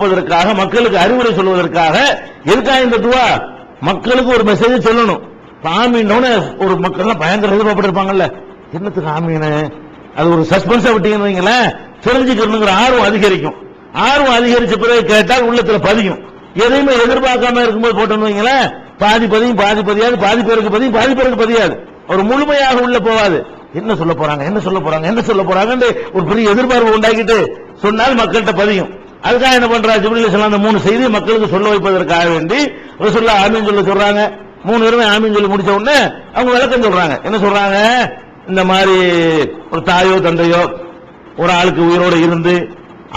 கொடுப்பதற்காக, மக்களுக்கு அறிவுரை சொல்வதற்காக. எதுக்காக இந்த துவா? மக்களுக்கு ஒரு மெசேஜ் சொல்லணும். ஆமீனோன்னு ஒரு மக்கள் பயங்கர எதிர்பார்ப்பு இருப்பாங்கல்ல, என்னத்துக்கு ஆமீன, அது ஒரு சஸ்பென்ஸா விட்டீங்கன்னு வைங்களேன், தெரிஞ்சுக்கணுங்கிற ஆர்வம் அதிகரிக்கும். ஆர்வம் அதிகரிச்ச பிறகு கேட்டால் உள்ளத்துல பதியும். எதையுமே எதிர்பார்க்காம இருக்கும்போது போட்டோன்னு வைங்களேன், பாதி பதியும், பாதி பதியாது, பாதி பேருக்கு பதியும், பாதி பேருக்கு பதியாது. ஒரு முழுமையாக உள்ள போவாது. என்ன சொல்ல போறாங்க, என்ன சொல்ல போறாங்க, என்ன சொல்ல போறாங்க, ஒரு பெரிய எதிர்பார்ப்பு உண்டாக்கிட்டு சொன்னால் மக்கள்கிட்ட பதியும். அதுக்காக என்ன பண்றா, ஜிப்ரீல் அலைஹிஸ்ஸலாம் அந்த 3 செய்தி மக்களுக்கு சொல்ல வைப்பதற்காக வேண்டி ரசூலுல்லாஹ் ஆமீன் சொல்ல சொல்றாங்க. 3 பேருமே ஆமீன் சொல்லி முடிச்ச உடனே அவங்க விளக்கம் சொல்றாங்க. என்ன சொல்றாங்க? இந்த மாதிரி ஒரு தாயோ தந்தையோ ஒரு ஆளுக்கு உயிரோடு இருந்து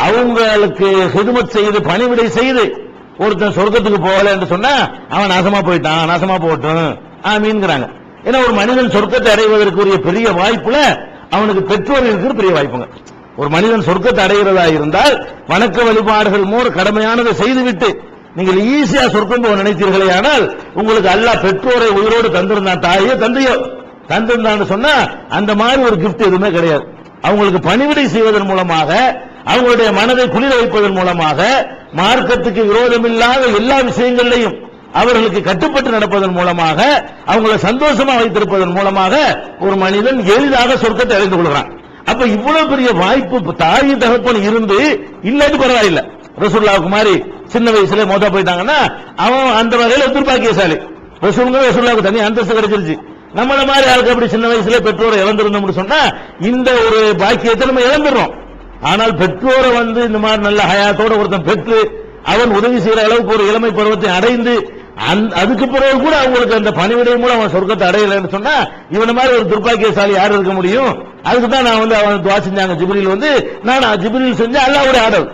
அவங்களுக்கு ஹிதுமத் செய்து பணிவிடை செய்து ஒருத்தன் சொர்க்கத்துக்கு போகல என்று சொன்னா அவன் நாசமா போயிட்டான், நாசமா போகட்டும் ஆமீன்ங்கிறாங்க. ஏன்னா ஒரு மனிதன் சொர்க்கத்தை அடைவதற்குரிய பெரிய வாய்ப்புல அவனுக்கு பெற்றோர் இருக்கிற பெரிய வாய்ப்புங்க. ஒரு மனிதன் சொர்க்கத்தை அடைகிறதா இருந்தால் வணக்க வழிபாடுகள் கடமையானதை செய்துவிட்டு நீங்கள் ஈஸியா சொர்க்கம் போக நினைத்தீர்களே, ஆனால் உங்களுக்கு அல்லாஹ் பெற்றோரை உயிரோடு தந்திருந்தான், தாயோ தந்தையோ தந்திருந்தான்னு சொன்னா அந்த மாதிரி ஒரு கிஃப்ட் எதுவுமே கிடையாது. அவங்களுக்கு பணிவிடை செய்வதன் மூலமாக, அவங்களுடைய மனதை குளிர வைப்பதன் மூலமாக, மார்க்கத்துக்கு விரோதமில்லாத எல்லா விஷயங்களிலையும் அவர்களுக்கு கட்டுப்பட்டு நடப்பதன் மூலமாக, அவங்களை சந்தோஷமா வைத்திருப்பதன் மூலமாக ஒரு மனிதன் எளிதாக சொர்க்கத்தை அடைந்து கொள்கிறான். அப்ப இவ்வளவு பெரிய வாய்ப்பு தாய் தகப்பன் இருந்து இல்லாட்டி பரவாயில்லை. ரசூலுல்லாஹ்வுக்கு மாதிரி சின்ன வயசுல மௌத்தா போயிட்டாங்கன்னா அவன் அந்த வகையில துர்பாக்கியசாலி. ரசூலுல்லாஹ்வுக்கு தனி அந்தஸ்து கிடைச்சிருச்சு. நம்மள மாதிரி ஆளுக்கு அப்படி சின்ன வயசுல பெற்றோரை இழந்திருந்தோம்னு சொன்னா இந்த ஒரு பாக்கியத்தை நம்ம இழந்துடுறோம். ஆனால் பெற்றோரை இந்த மாதிரி நல்ல ஹயாத்தோட ஒருத்தன் பெற்று அவன் உதவி செய்யற அளவுக்கு ஒரு இளமை பருவத்தை அடைந்து அதுக்கு பிறகு கூட அவங்களுக்கு அந்த பணிவிடை மூலம் அவன் சொர்க்கத்தை அடையலன்னு சொன்னா இவன மாதிரி ஒரு துர்பாக்கியசாலி யார் இருக்க முடியும்? அதுக்கு தான் நான் அவன் துவா செஞ்சாங்க. ஜிப்ரீல் நான் ஜிப்ரீல் செஞ்ச அல்லாஹ்வுடைய ஆர்டர்,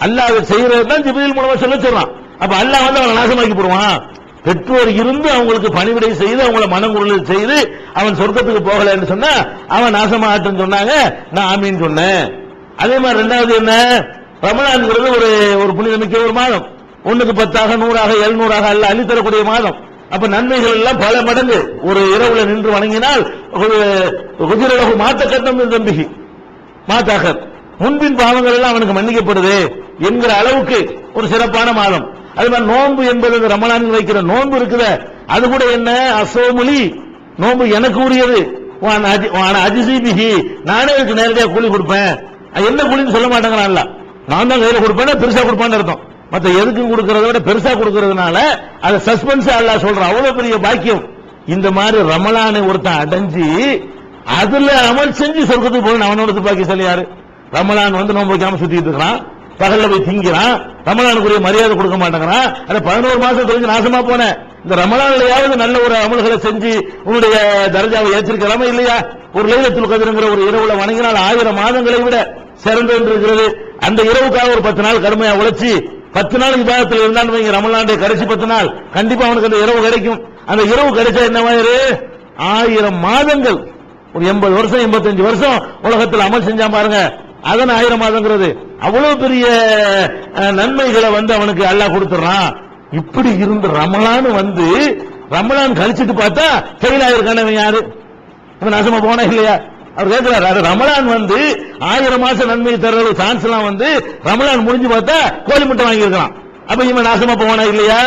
அல்லாஹ் செய்யறது தான் ஜிப்ரீல் மூலமா சொல்ல சொல்றான். அப்ப அல்லாஹ் அவனை நாசமாக்கி போடுவான். பெற்றோர் இருந்து அவங்களுக்கு பணிவிடை செய்து அவங்கள மனங்குரல் செய்து அவன் சொர்க்கத்துக்கு போகல என்று சொன்னா அவன் நாசமாகட்டும் சொன்னாங்க. நான் ஆமீன் சொன்னேன். அதே மாதிரி ரெண்டாவது என்ன, ரமலான்ங்கிறது ஒரு புனிதமிக்க ஒரு மாதம். 1க்கு 10ஆக 100ஆக 700ஆக அல்ல அள்ளித்தரக்கூடிய மாதம். அப்ப நன்மைகள் எல்லாம் பல மடங்கு. ஒரு இரவுல நின்று வணங்கினால் மாத்த கட்டம் தம்பிகி மாத்தாக முன்பின் பாவங்கள் எல்லாம் அவனுக்கு மன்னிக்கப்படுது என்கிற அளவுக்கு ஒரு சிறப்பான மாதம். அதே மாதிரி நோன்பு என்பது ரமலானில் வைக்கிற நோன்பு இருக்குத, அது கூட என்ன, அசோமுலி நோன்பு எனக்கு உரியது, அஜிசிபிஹி நானே இதுக்கு நேரடியாக கூலி கொடுப்பேன். என்ன கூலின்னு சொல்ல மாட்டேங்கிறான்ல, நான் தான் கையில கொடுப்பேன், பெருசா கொடுப்பான்னு அர்த்தம். மற்ற எதுக்கும் கொடுக்கறத விட பெருசா கொடுக்கறதுனால அதை சஸ்பென்ஸ் அல்லாஹ் சொல்றான். அவ்வளவு பெரிய பாக்கியம். இந்த மாதிரி ரமலானை ஒருத்தன் அடைஞ்சு அதுல அமல் செஞ்சு சொர்க்கத்துக்கு போகணும். அவனோட பாக்கியசாலி யாரு? ரமலான் நோன்பு வைக்காம சுத்திட்டு இருக்கான், பகல்ல போய் திங்கிறான், ரமலானுக்குரிய மரியாதை கொடுக்க மாட்டேங்கிறான். அந்த 11 மாசம் கழிஞ்சு நாசமா போன இந்த ரமலான்லயாவது நல்ல ஒரு அமல்களை செஞ்சு உன்னுடைய தரஜாவை ஏற்றிருக்கலாமா இல்லையா? ஒரு லைலத்துல் கத்ருங்கிற ஒரு இரவுல வணங்கினால் 1000 மாதங்களை விட சிறந்து இருக்கிறது. அந்த இரவுக்காக ஒரு 10 நாள் கடுமையா உழைச்சி 10 நாள் இபாதத்தில் இருந்தான்னு வைங்க, ரமலானுடைய கடைசி 10 நாள் கண்டிப்பா அவனுக்கு அந்த இரவு கிடைக்கும். அந்த இரவு கிடைச்சா என்ன மாதிரி 1000 மாதங்கள், ஒரு 80 வருஷம் 85 வருஷம் உலகத்தில் அமல் செஞ்சா பாருங்க. அதன் 1000 மாதங்கிறது அவ்வளவு பெரிய நன்மைகளை அவனுக்கு அல்லாஹ் கொடுத்துறான். இப்படி இருந்து ரமலான் கழிச்சிட்டு பார்த்தா ஃபெயில் ஆயிருக்கானவன் யாரு? நாசமா போனா இல்லையா? அவர் கேட்கிறார், ரமலான் 1000 மாசம் நன்மை தர சான்ஸ் எல்லாம் ரமலான் முடிஞ்சு பார்த்தா கோழி முட்டை வாங்கி இருக்கலாம். அப்ப இவன் நாசமா போவானா இல்லையா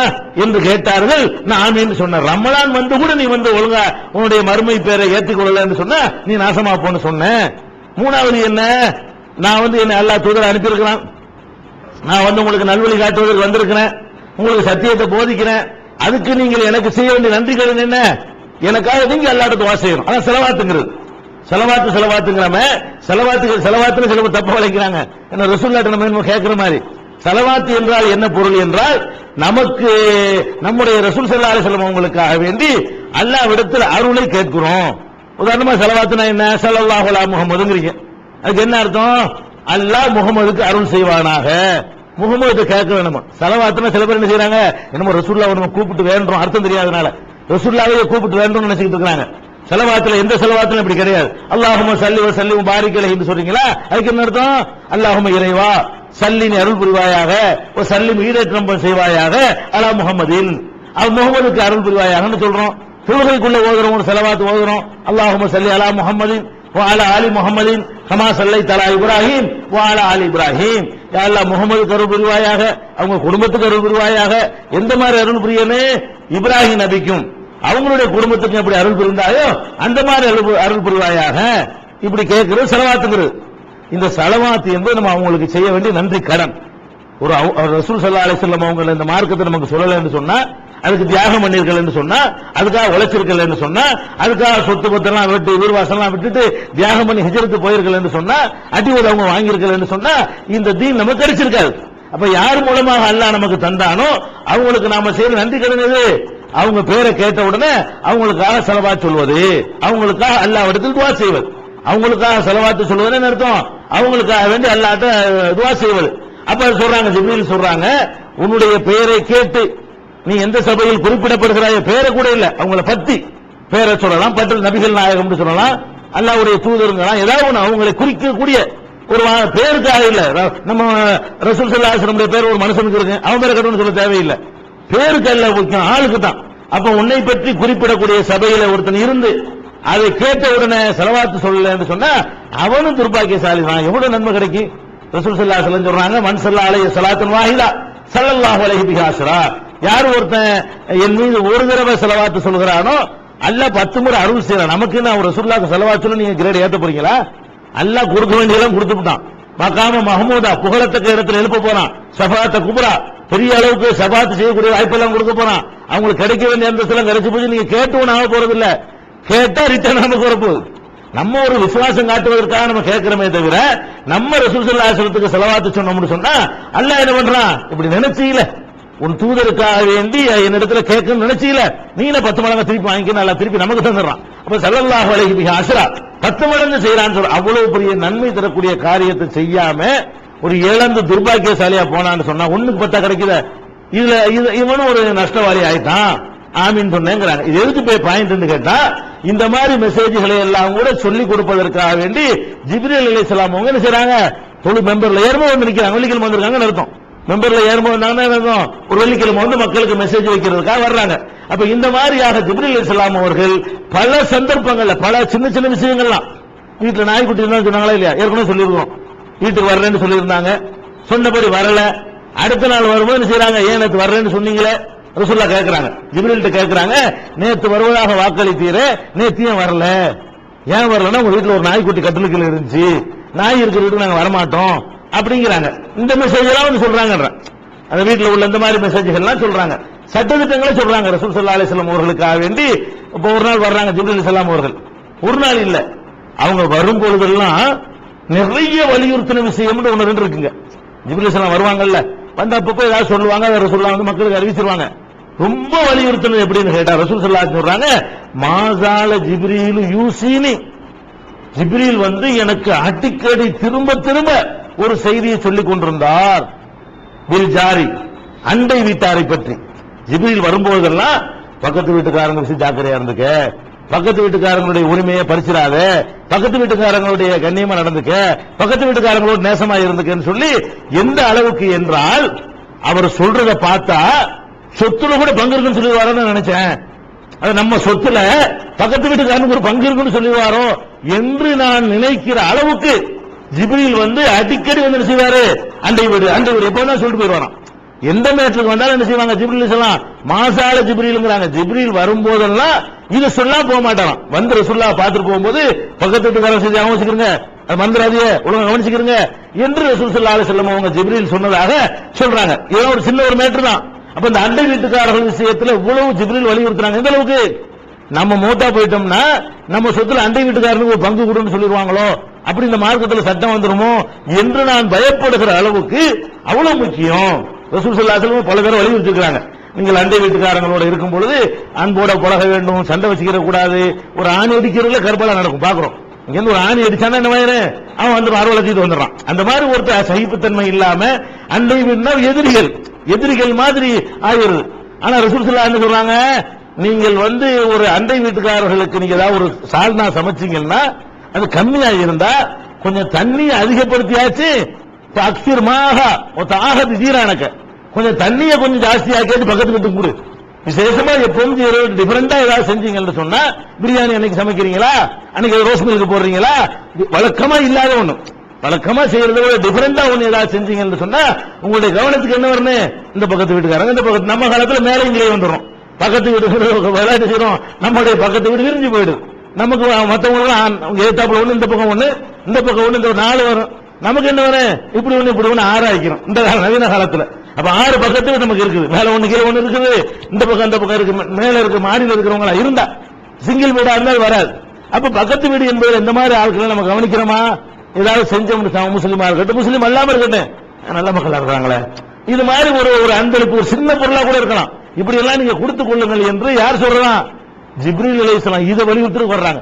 என்று கேட்டார்கள். நான் ஆமீன்னு சொன்னேன். ரமலான் கூட நீ ஒழுங்கா உன்னுடைய மறுமை பேரை ஏற்றுக்கொள்ளல என்று சொன்ன நீ நாசமா போன்னு சொன்ன. மூணாவது என்ன, நான் என்ன அல்லாஹ் தூதர் அனுப்பியிருக்கிறான், நான் உங்களுக்கு நல்வழி காட்டுவதற்கு வந்திருக்கிறேன், உங்களுக்கு சத்தியத்தை போதிக்கிறேன். அதுக்கு நீங்கள் எனக்கு செய்ய வேண்டிய நன்றி கடன் என்ன? எனக்காக நீங்க அல்லாஹ்ட்ட துஆ செய்யணும். அதான் செலவாத்துங்கிறது. செலவாத்துங்கிறாம செலவாத்துல சில தப்ப வளைக்கிறாங்க. என்ன ரசூலுல்லாஹ் நம்ம கேட்கிற மாதிரி செலவாத்து என்றால் என்ன பொருள் என்றால், நமக்கு நம்முடைய ரசூல் ஸல்லல்லாஹு அலைஹி வஸல்லம் அவங்களுக்காக வேண்டி அல்லாஹ்விடத்தில் அருளை கேட்கிறோம். உதாரணமா செலவாத்துனா என்ன, ஸல்லல்லாஹு அலைஹி முஹம்மதுங்கிறீங்க, அதுக்கு என்ன அர்த்தம்? அல்லாஹ் முகமதுக்கு அருள் செய்வானாக. முகமது கேட்க வேணுமா? செலவாத்துனா சில பேர் என்ன செய்யறாங்க, என்னமோ ரசூலுல்லாஹ் நம்ம கூப்பிட்டு வேண்டோம், அர்த்தம் தெரியாதனால ரசூலுல்லாஹ்வை கூப்பிட்டு வேண்டோம்னு நினைச்சிட்டு இருக்காங்க. செலவாத்துல எந்த செலவாத்துல இப்படி கிடையாது. அல்லாஹும்ம ஸல்லி வ ஸல்லிம் பாரிக் அலைஹி என்று சொல்றீங்களா, அதுக்கு என்ன அர்த்தம்? அல்லாஹும்ம இறைவா சல்லினி அருள் புரிவாயாக, ஒரு சல்லிம் ஈடேற்றம் செய்வாயாக அலா முஹம்மதின், முகமதுக்கு அருள் புரிவாயாகன்னு சொல்றோம். தொழுகைக்குள்ள ஓதுறோம், ஒரு செலவாத்து ஓதுறோம், அல்லாஹும்ம ஸல்லி அலா முஹம்மதின், வஅலா ஆலி முஹம்மதின் கமா ஸல்லைத அலா இப்ராஹீம் வஅலா ஆலி இப்ராஹீம். யா அல்லாஹ் முஹம்மதுக்கு அருள் புரிவாயாக, அவங்க குடும்பத்துக்கு அருள் புரிவாயாக. எந்த மாதிரி அருள் புரியனே? இப்ராஹிம் நபிக்கும் அவங்களுடைய குடும்பத்துக்கும் எப்படி அருள் புரிந்தாயோ அந்த மாதிரி அருள் புரிவாயாக. இப்படி கேட்கிறது ஸலவாத்துங்கிறது. இந்த ஸலவாத் என்பது நம்ம அவங்களுக்கு செய்ய வேண்டிய நன்றி கடன். ஒரு ரசூல் ஸல்லல்லாஹு அலைஹி வஸல்லம் அவங்க இந்த மார்க்கத்தை நமக்கு சொல்லல என்று சொன்னா, அதுக்கு தியாகம் பண்ணிருக்கல என்று சொன்னா, அதுக்காக உழைச்சிருக்கல என்று சொன்னா, அதுக்காக சொத்து பத்தெல்லாம் விட்டு வீர்வாசலாம் விட்டுட்டு தியாகம் பண்ணி ஹிஜ்ரத்து போயிருக்கல என்று சொன்னா, அடிவோடு அவங்க வாங்கியிருக்கல என்று சொன்னா இந்த தீன் நமக்கு கிடைச்சிருக்காது. அப்ப யார் மூலமாக அல்லாஹ் நமக்கு தந்தானோ அவங்களுக்கு நாம செய்யற நன்றி கடன் எது? அவங்க பேரை கேட்ட உடனே அவங்களுக்காக ஸலவாத் சொல்வது, அவங்களுக்காக அல்லாஹ்விடத்தில் துஆ செய்வது. அவங்களுக்காக ஸலவாத் சொல்வதுன்னு அர்த்தம் அவங்களுக்காக வேண்டி அல்லாஹ்ட்ட துஆ செய்வது. அப்ப சொல்றாங்க, ஜிப்ரீல் சொல்றாங்க, உன்னுடைய பெயரை கேட்டு நீ எந்த சபையில் குறிப்பிடப்படுகிறாய், பேரை கூட இல்ல, அவங்கள பத்தி பேரை சொல்லலாம், பற்றி நபிகள் நாயகம் சொல்லலாம், அல்லாஹ்வுடைய தூதருங்கலாம், ஏதாவது ஒன்று அவங்களை குறிக்கக்கூடிய ஒரு பேருக்காக இல்ல. நம்ம ரசூல் ஸல்லல்லாஹு அலைஹி வஸல்லம் பேர் ஒரு மனுஷனுக்கு இருக்கு, அவன் பேரை கட்டணும்னு சொல்ல தேவையில்லை. பேருக்கு அல்ல முக்கியம், ஆளுக்கு தான். அப்ப உன்னை பற்றி குறிப்பிடக்கூடிய சபையில ஒருத்தன் இருந்து அதை கேட்ட உடனே ஸலவாத் சொல்லல என்று சொன்னா அவனும் துர்பாக்கியசாலி தான். எவ்வளவு நன்மை கிடைக்கும்? ரசூல் ஸல்லல்லாஹு அலைஹி வஸல்லம் சொல்றாங்க, மன் ஸல்லா அலைஹி ஸலாத்துன் வாஹிதா ஸல்லல்லாஹு அலைஹி பிஹா அஷ்ரா. யார் ஒருத்தன் என் மீது ஒரு தடவை ஸலவாத் சொல்கிறானோ அல்லாஹ் 10 முறை அருள் செய்யறான். நமக்கு என்ன ஒரு ரசூலுல்லாஹ்க்கு ஸலவாத் சொல்ல நீங்க கிரேட் ஏத்த போறீங்களா? அல்லாஹ் கொடுக்க வேண்டியதெல்லாம் கொடுத்துட்டான். மகாம மஹமூதா புகழத்தக்க இடத்துல எழுப்ப போறான். ஷஃபாஅத் குப்ரா பெரிய அளவுக்கு ஷஃபாஅத் செய்யக்கூடிய வாய்ப்பெல்லாம் கொடுக்க போறான். அவங்களுக்கு கிடைக்க வேண்டிய அந்தஸ்தெல்லாம் கிடைச்சு போய் நீங்க கேட்டு ஒண்ணு ஆக போறது இல்ல, கேட்டா ரிட்டர்ன் நமக்கு வரப்போகுது. நம்ம ஒரு விசுவாசம் காட்டுவதற்காக நம்ம கேட்கிறோமே தவிர நம்ம ரசூல் ஸல்லல்லாஹு அலைஹி வஸல்லத்துக்கு ஸலவாத் சொன்னோம்னு சொன்னா அல்லாஹ் என்ன பண்றான்? இப்படி நினைச்சீல உன் தூதருக்காக வேண்டி என்னிடத்துல கேட்கணும்னு நினைச்சீல, நீ 10 மடங்கு திருப்பி வாங்கிக்க, நல்லா திருப்பி நமக்கு தந்துடுறான். அப்ப ஸல்லல்லாஹு அலைஹி பிஹா அஷ்ரா 10 மடங்கு செய்யறான்னு சொல்ற அவ்வளவு பெரிய நன்மை தரக்கூடிய காரியத்தை செய்யாம ஒரு இழந்து துர்பாக்கியசாலியா போனான்னு சொன்னா ஒண்ணுக்கு 10 கிடைக்குது. இதுல இவனும் ஒரு நஷ்டவாளி ஆயிட்டான். ஆமீன் சொன்னேங்கிறாங்க. இது எதுக்கு போய் பாயிண்ட் கேட்டா, இந்த மாதிரி மெசேஜ்களை எல்லாம் கூட சொல்லிக் கொடுப்பதற்காக வேண்டி ஜிப்ரீல் அலைஹிஸ்ஸலாம் அவங்க என்ன செய்றாங்க, தொழு மெம்பர்ல ஏறுமோ வந்து நிக்கிறாங்க. வெள்ளிக்கிழமை வந்திருக்காங்கன்னு அர்த்தம். மெம்பர்ல ஏறுமோ வந்தாங்கன்னு அர்த்தம். ஒரு வெள்ளிக்கிழமை வந்து மக்களுக்கு மெசேஜ் வைக்கிறதுக்காக வர்றாங்க. அப்ப இந்த மாதிரியாக ஜிப்ரீல் அலைஹிஸ்ஸலாம் அவர்கள் பல சந்தர்ப்பங்கள்ல பல சின்ன சின்ன விஷயங்கள்லாம், வீட்டுல நாய்க்குட்டி இருந்தா சொன்னாங்களா இல்லையா, ஏற்கனவே சொல்லிருக்கோம். வீட்டுக்கு வர்றேன்னு சொல்லியிருந்தாங்க, சொன்னபடி வரல. அடுத்த நாள் வரும்போது என்ன செய்யறாங்க, ஏன் நேற்று வர்றேன்னு சொன்னீங்களே, ரசூலுல்லாஹ் கேட்கிறாங்க, ஜிப்ரீல்ட்ட கேட்கிறாங்க, நேற்று வருவதாக வாக்களித்தீரே, நேற்று ஏன் வரல? ஏன் வரலன்னா உங்க வீட்டுல ஒரு நாய்க்குட்டி கட்டிலுக்குள்ள இருந்துச்சு, நாய் இருக்கிற வீட்டுக்கு நாங்க வரமாட்டோம் அப்படிங்கிறாங்க. இந்த மெசேஜ் எல்லாம் வந்து சொல்றாங்க, அந்த வீட்டுல உள்ள இந்த மாதிரி மெசேஜ்கள் எல்லாம் சொல்றாங்க, சட்டத்திட்டங்களை சொல்றாங்க. ரசூல் ஸல்லல்லாஹு அலைஹி வஸல்லம் அவர்களுக்காக வேண்டி இப்ப ஒரு நாள் வர்றாங்க ஜிப்ரீல் அலைஹிஸ்ஸலாம் அவர்கள். ஒரு நாள் இல்ல, அவங்க வரும் பொழுதெல்லாம் நிறைய வலியுறுத்தின விஷயம் ஒன்று ரெண்டு இருக்குங்க. ஜிப்ரீல் அலைஹிஸ்ஸலாம் வருவாங்கல்ல, வந்து அப்பப்போ ஏதாவது சொல்லுவாங்க, ரசூலுல்லாஹ் வந்து மக்களுக்கு அறிவிச்சிருவாங்க. ரொம்ப வலியுறுத்தினது எப்படின்னு கேட்டா ரசூல் ஸல்லல்லாஹு அலைஹி வஸல்லம் சொல்றாங்க, மாசால ஜிப்ரீல் யூசினி, ஜிப்ரீல் வந்து எனக்கு அடிக்கடி திரும்ப திரும்ப ஒரு செய்தியை சொல்லிக் கொண்டிருந்தார். பில் ஜாரி, அண்டை வீட்டாரை பற்றி. ஜிப்ரீல் வரும்போதெல்லாம் பக்கத்து வீட்டுக்காரங்க விஷயம் ஜாக்கிரதையா இருந்துக்க, பக்கத்து வீட்டுக்காரங்களுடைய உரிமையை பறிச்சிடாத, பக்கத்து வீட்டுக்காரங்களுடைய கண்ணியமா நடந்துக்க, பக்கத்து வீட்டுக்காரங்களோட நேசமா இருந்துக்கன்னு சொல்லி, எந்த அளவுக்கு என்றால் அவர் சொல்றத பார்த்தா சொத்துல கூட பங்கு இருக்குன்னு சொல்லிடுவாரோன்னு நினைச்சேன். அது நம்ம சொத்துல பக்கத்து வீட்டுக்காரனுக்கு ஒரு பங்கு இருக்குன்னு சொல்லிடுவாரோ என்று நான் நினைக்கிற அளவுக்கு ஜிப்ரீல் வந்து அடிக்கடி வந்து என்ன செய்வாரு, அண்டை வீடு எப்பதான் சொல்லிட்டு போயிடுவாராம். எந்த மேட்டருக்கு வந்தாலும் என்ன செய்வாங்க, ஜிப்ரீல் சொல்லலாம் மாசால ஜிப்ரீல்ங்கறாங்க. ஜிப்ரீல் வரும்போதெல்லாம் இத சொல்ல போக மாட்டாராம். வந்து ரசூலுல்லாஹ் பார்த்துட்டு போகும்போது பக்கத்து வீட்டுக்காரன் செய்தி கவனிச்சுக்கிறங்க, அது மந்திராதியே ஒழுங்கா கவனிச்சுக்கிறங்க என்று ரசூல் ஸல்லல்லாஹு அலைஹி வஸல்லம் அவங்க ஜிப்ரீல் சொன்னதாக சொல்றாங்க. இது ஒரு சின்ன ஒரு மேட்டர் தான். அப்ப இந்த அண்டை வீட்டுக்காரர்கள் விஷயத்துல இவ்வளவு ஜிப்ரீல் வலியுறுத்துறாங்க. எந்த அளவுக்கு நம்ம மூத்தா போயிட்டோம்னா நம்ம சொத்துல அண்டை வீட்டுக்காரனுக்கு ஒரு பங்கு கொடுன்னு சொல்லிடுவாங்களோ, அப்படி இந்த மார்க்கத்தில் சட்டம் வந்துருமோ என்று நான் பயப்படுகிற அளவுக்கு அவ்வளவு முக்கியம். ரசூல் ஸல்லல்லாஹு அலைஹி வஸல்லம் பல பேர் வலியுறுத்திருக்காங்க. நீங்கள் அண்டை வீட்டுக்காரங்களோட இருக்கும் பொழுது அன்போட பழக வேண்டும், சண்டை வச்சுக்கிற கூடாது. ஒரு ஆணி அடிக்கிறதுல கர்பலா நடக்கும் பாக்குறோம். இங்க இருந்து ஒரு ஆணி அடிச்சானா என்ன வயிறு, அவன் வந்து அறுவலத்திட்டு வந்துடுறான். அந்த மாதிரி ஒருத்தர் சகிப்புத்தன்மை இல்லாம அண்டை வீடுனா எதிரிகள் மாதிரி ஆகிறது. ஆனா ரசூல் ஸல்லல்லாஹு அலைஹி வஸல்லம் சொல்றாங்க, நீங்கள் வந்து ஒரு அண்டை வீட்டுக்காரர்களுக்கு நீங்க ஏதாவது ஒரு சால்னா சமைச்சீங்கன்னா அது கம்மியா இருந்தா கொஞ்சம் தண்ணியை அதிகப்படுத்தியாச்சு, அக்சிரமாக தீரானக்க கொஞ்சம் தண்ணியை கொஞ்சம் ஜாஸ்தியா கேட்டு பக்கத்து வீட்டுக்கு கொடு. விசேஷமா எப்பவும் டிஃபரெண்டா ஏதாவது செஞ்சீங்கன்னு சொன்னா, பிரியாணி அன்னைக்கு சமைக்கிறீங்களா, அன்னைக்கு ரோஸ் மில்க் போடுறீங்களா, வழக்கமா இல்லாத ஒண்ணு, வழக்கமா செய்யறத விட டிஃபரெண்டா ஒண்ணு ஏதாவது செஞ்சீங்கன்னு சொன்னா உங்களுடைய கவனத்துக்கு என்ன வரணும், இந்த பக்கத்து வீட்டுக்காரங்க, இந்த பக்கத்து, நம்ம காலத்துல மேலே இங்கே வந்துடும், பக்கத்து வீடு விளையாட்டு செய்யறோம், நம்மளுடைய பக்கத்து வீடு விரிஞ்சு போயிடும், நமக்கு மற்றவங்களுக்கு எதிர்த்தாப்புல ஒண்ணு, இந்த பக்கம் ஒண்ணு, இந்த பக்கம் ஒண்ணு, இந்த 4 வரும், நமக்கு என்ன வரும், இப்படி ஒண்ணு இப்படி ஒண்ணு 6 ஆயிக்கிறோம் இந்த நவீன காலத்துல. அப்ப 6 பக்கத்து வீடு நமக்கு இருக்குது, மேல ஒண்ணு கீழே ஒண்ணு இருக்குது, இந்த பக்கம் இந்த பக்கம் இருக்கு, மேல இருக்கு மாடியில் இருக்கிறவங்களா இருந்தா, சிங்கிள் வீடா இருந்தால் வராது. அப்ப பக்கத்து வீடு என்பது இந்த மாதிரி ஆட்களை நம்ம கவனிக்கிறோமா, ஏதாவது செஞ்சோம், முஸ்லீமா இருக்கட்டும் முஸ்லீம் அல்லாம இருக்கட்டும், நல்ல மக்களா இருக்கிறாங்களே, இது மாதிரி ஒரு அன்பளிப்பு ஒரு சின்ன பொருளா கூட இருக்கலாம், இப்படி எல்லாம் நீங்க கொடுத்துக் கொள்ளுங்கள் என்று யார் சொல்றா, ஜிப்ரீல் அலைஹிஸ்ஸலாம் இதை வலியுறுத்துறதுக்கு வர்றாங்க.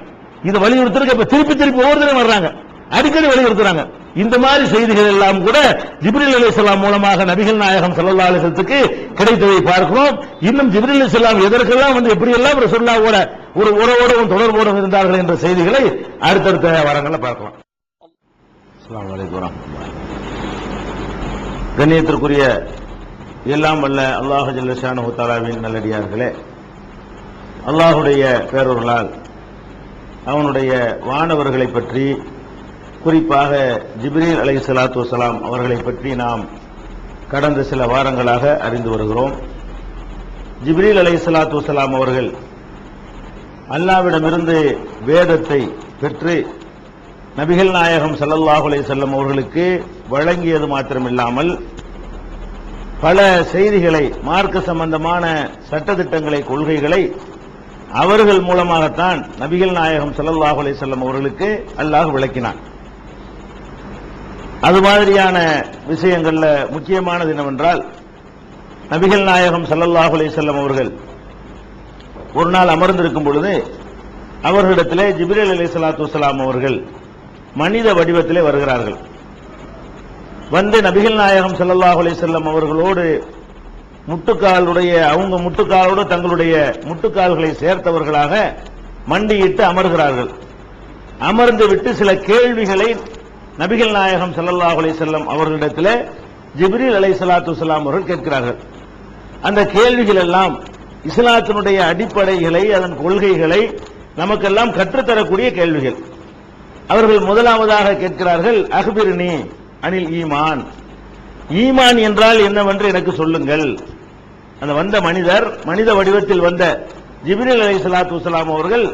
இதை வலியுறுத்துறதுக்கு இப்ப திருப்பி ஒவ்வொரு தடவை வர்றாங்க, அடிக்கடி வலியுறுத்துறாங்க. இந்த மாதிரி செய்திகள் எல்லாம் கூட ஜிப்ரீல் அலைஹிஸ்ஸலாம் மூலமாக நபிகள் நாயகம் ஸல்லல்லாஹு அலைஹி வஸல்லத்துக்கு கிடைத்ததை பார்க்கிறோம். இன்னும் ஜிப்ரீல் அலைஹிஸ்ஸலாம் எதற்கெல்லாம் எப்படி எல்லாம் ரசூலுல்லாஹ்வோட ஒரு உறவோடும் தொடர்போடும் இருந்தார்கள் என்ற செய்திகளை அடுத்தடுத்த வாரங்கள்ல பார்க்கலாம். அஸ்ஸலாமு அலைக்கும் வரஹ்மத்துல்லாஹி. கண்ணியத்திற்குரிய எல்லாம் வல்ல அல்லாஹ் ஜல்ல ஷானஹு தஆலாவின் நல்லடியார்களே, அல்லாஹுடைய பேரொருளால் அவனுடைய வானவர்களை பற்றி, குறிப்பாக ஜிப்ரீல் அலைஹிஸ்ஸலாத்து வஸ்ஸலாம் அவர்களை பற்றி நாம் கடந்த சில வாரங்களாக அறிந்து வருகிறோம். ஜிப்ரீல் அலைஹிஸ்ஸலாத்து வஸ்ஸலாம் அவர்கள் அல்லாஹ்விடமிருந்து வேதத்தை பெற்று நபிகள் நாயகம் ஸல்லல்லாஹு அலைஹி வஸல்லம் அவர்களுக்கு வழங்கியது மாத்திரமில்லாமல் பல செய்திகளை, மார்க்க சம்பந்தமான சட்டதிட்டங்களை, கொள்கைகளை அவர்கள் மூலமாகத்தான் நபிகள் நாயகம் ஸல்லல்லாஹு அலைஹி வஸல்லம் அவர்களுக்கு அல்லாஹ் விளக்கினான். அது மாதிரியான விஷயங்கள்ல முக்கியமானது என்னவென்றால், நபிகள் நாயகம் ஸல்லல்லாஹு அலைஹி வஸல்லம் அவர்கள் ஒரு நாள் அமர்ந்திருக்கும் பொழுது அவர்களிடத்திலே ஜிப்ரீல் அலைஹிஸ்ஸலாத்து வஸ்ஸலாம் அவர்கள் மனித வடிவத்திலே வருகிறார்கள். வந்து நபிகள் நாயகம் ஸல்லல்லாஹு அலைஹி வஸல்லம் அவர்களோடு அவங்க முட்டுக்காலோடு தங்களுடைய முட்டுக்கால்களை சேர்த்தவர்களாக மண்டியிட்டு அமர்கிறார்கள். அமர்ந்து விட்டு சில கேள்விகளை நபிகள் நாயகம் ஸல்லல்லாஹு அலைஹி வஸல்லம் அவர்களிடத்தில் ஜிப்ரீல் அலைஹிஸ்ஸலாத்து வஸ்ஸலாம் அவர்கள் கேட்கிறார்கள். அந்த கேள்விகள் எல்லாம் இஸ்லாத்தினுடைய அடிப்படைகளை, அதன் கொள்கைகளை நமக்கெல்லாம் கற்றுத்தரக்கூடிய கேள்விகள். அவர்கள் முதலாவதாக கேட்கிறார்கள், அக்பிர்னி அனில் ஈமான், ஈமான் என்றால் என்னவென்று எனக்கு சொல்லுங்கள். அந்த வந்த மனிதர், மனித வடிவத்தில் வந்த ஜிப்ரீல் அலைஹிஸ்ஸலாத்து வஸ்ஸலாம் அவர்கள்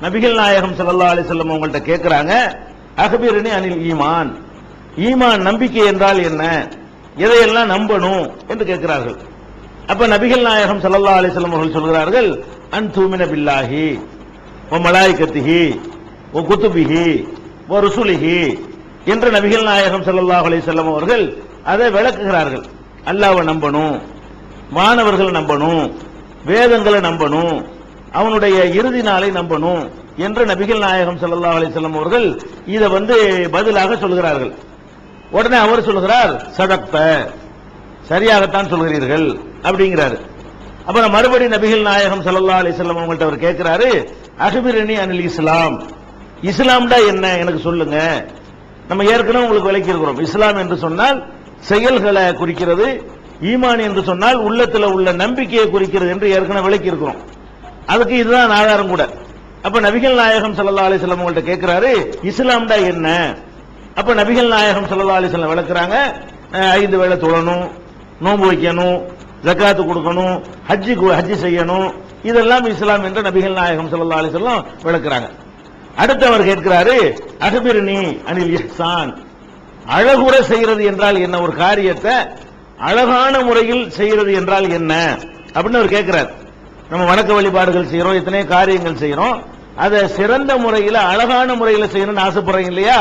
நபிகள் நாயகம் ஸல்லல்லாஹு அலைஹி வஸல்லம் அவங்கள்ட்ட கேட்கிறாங்க, அக்பிர்னி அனில் ஈமான், ஈமான் நம்பிக்கை என்றால் என்ன, எதையெல்லாம் நம்பணும் என்று கேட்கிறார்கள். அப்ப நபிகள் நாயகம் ஸல்லல்லாஹு அலைஹி வஸல்லம் அவர்கள் சொல்கிறார்கள், அன் தூமின பில்லாஹி வ மலாயிகத்திஹி வ குதுபிஹி வ ருசுலிஹி என்று நபிகள் நாயகம் ஸல்லல்லாஹு அலைஹி வஸல்லம் அவர்கள் அதை விளக்குகிறார்கள். அல்லாஹ்வை நம்பணும், மாணவர்கள் நம்பணும், வேதங்களை நம்பணும், அவனுடைய இறுதி நாளை நம்பணும் என்று நபிகள் நாயகம் ஸல்லல்லாஹு அலைஹி வஸல்லம் அவர்கள் இதை பதிலாக சொல்கிறார்கள். உடனே அவர் சொல்கிறார், சதக்த, சரியாகத்தான் சொல்கிறீர்கள் அப்படிங்கிறாரு. அப்புறம் மறுபடி நபிகள் நாயகம் ஸல்லல்லாஹு அலைஹி வஸல்லம் அவங்கள்ட்ட அவர் கேட்கிறாரு, அக்பிர்னி அனில் இஸ்லாம், இஸ்லாம்டா என்ன எனக்கு சொல்லுங்க. நம்ம ஏற்கனவே உங்களுக்கு விளக்கி இருக்கிறோம், இஸ்லாம் என்று சொன்னால் செயல்களை குறிக்கிறது, ஈமான் என்று சொன்னால் உள்ளத்தில் உள்ள நம்பிக்கையை குறிக்கிறது என்று ஏற்கனவே விளக்கி இருக்கிறோம். அதுக்கு இதுதான் ஆதாரம் கூட. அப்ப நபிகள் நாயகம் ஸல்லல்லாஹு அலைஹி வஸல்லம் அவங்கள்ட்ட கேட்கிறாரு, இஸ்லாம்டா என்ன. அப்ப நபிகள் நாயகம் ஸல்லல்லாஹு அலைஹி வஸல்லம் விளக்குறாங்க, 5 வேளை தொழணும், நோன்பு வைக்கணும், ஜக்காத்து கொடுக்கணும், ஹஜ்ஜி செய்யணும், இதெல்லாம் இஸ்லாம் என்று நபிகள் நாயகம் ஸல்லல்லாஹு அலைஹி வஸல்லம் விளக்குறாங்க. அடுத்து அவர் கேட்கிறாரு, அக்பிர்னி அனில் இஹ்சான், அழகுற செய்கிறது என்றால் என்ன, ஒரு காரியத்தை அழகான முறையில் செய்கிறது என்றால் என்ன அப்படின்னு அவர் கேட்கிறார். நம்ம வணக்க வழிபாடுகள் செய்யறோம், எத்தனை காரியங்கள் செய்யறோம், அதை சிறந்த முறையில் அழகான முறையில் செய்யணும்னு ஆசைப்படுறீங்க இல்லையா,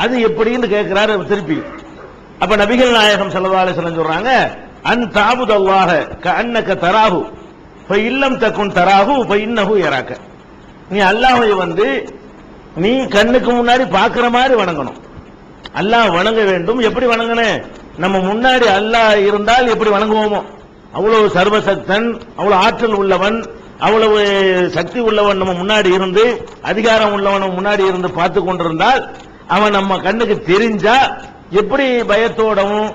அது எப்படின்னு கேட்கிறாரு திருப்பி. அப்ப நபிகள் நாயகம் ஸல்லல்லாஹு அலைஹி வஸல்லம் சொல்றாங்க, அன் தஅபுதல்லாஹ கஅன்னக தராஹு ஃபஇல்லம் தகுன் தராஹு ஃபஇன்னஹு யராக, நீ அல்லாஹ்வை நீ கண்ணுக்கு முன்னாடி பார்க்கிற மாதிரி வணங்கணும். அல்லாஹ் வணங்க வேண்டும். எப்படி வணங்கணும், நம்ம முன்னாடி அல்லாஹ் இருந்தால் எப்படி வணங்குவோமோ, அவ்வளவு சர்வசக்தன், அவ்வளவு ஆற்றல் உள்ளவன், அவ்வளவு சக்தி உள்ளவன் நம்ம முன்னாடி இருந்து, அதிகாரம் உள்ளவன் முன்னாடி இருந்து பார்த்து கொண்டிருந்தால் அவன் நம்ம கண்ணுக்கு தெரிஞ்சா எப்படி பயத்தோடவும்